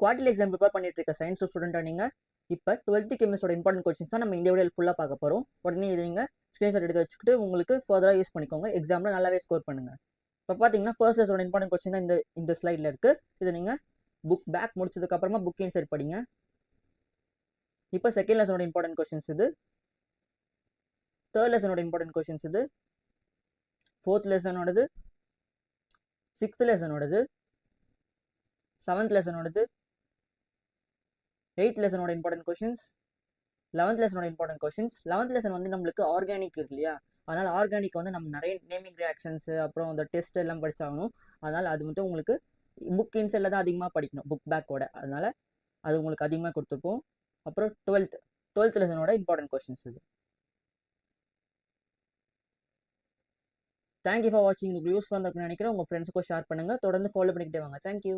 Quarterly exam prepare பண்ணிட்டு இருக்க science ஸ்டூடெண்ட்டாக நீங்கள் இப்போ 12th கெமிஸ்ட்ரோட இம்பார்ட்டன்ட் கொஸ்டின்ஸ் தான் நம்ம இந்த வீடியோ ஃபுல்லாக பார்க்க போகிறோம். உடனே இதை நீங்கள் ஸ்க்ரீன்ஷாட் எடுத்து வச்சுக்கிட்டு உங்களுக்கு ஃபர்தராக யூஸ் பண்ணிக்கோங்க. எக்ஸாமில் நல்லாவே ஸ்கோர் பண்ணுங்கள். இப்போ பார்த்தீங்கன்னா ஃபர்ஸ்ட் லெசனோட இம்பார்ட்டன்ட் கொஸ்டின் தான் இந்த ஸ்லைடில் இருக்குது. இதை நீங்கள் புக் பேக் முடிச்சதுக்கப்புறமா புக் இன்சைட் படிங்க. இப்போ செகண்ட் லெசனோட இம்பார்ட்டன்ட் கொஸ்டின்ஸ் இது, தேர்ட் லெசனோட இம்பார்ட்டன்ட் கொஸ்டின்ஸ் இது, ஃபோர்த் லெசனோடது, சிக்ஸ்த் லெசனோடது, செவன்த் லெசனோடது, 8th லெசனோட இம்பார்ட்டன்ட் கொஸ்டின்ஸ், 11th லெசனோட இம்பார்ட்டன்ட் கொஸ்டின்ஸ். 11th லெசன் வந்து நம்மளுக்கு ஆர்கானிக் இருக்கு இல்லையா, அதனால் ஆர்கானிக் வந்து நம்ம நிறைய நேமிங் ரியாக்ஷன்ஸு அப்புறம் அந்த டெஸ்ட் எல்லாம் படிச்சாகணும். அதனால் அது மட்டும் உங்களுக்கு புக் இன்சைடில் தான் அதிகமாக படிக்கணும் புக் பேக்கோட, அதனால் அது உங்களுக்கு அதிகமாக கொடுத்துருப்போம். அப்புறம் 12th லெசனோட இம்பார்ட்டன்ட் கொஸ்டின்ஸ் இது. தேங்க்யூ ஃபார் வாட்சிங். உங்களுக்கு யூஸ்ஃபுல்லாக இருக்குன்னு நினைக்கிறேன். உங்கள் ஃப்ரெண்ட்ஸுக்கும் ஷேர் பண்ணுங்கள். தொடர்ந்து ஃபாலோ பண்ணிக்கிட்டே வாங்க. தேங்க்யூ.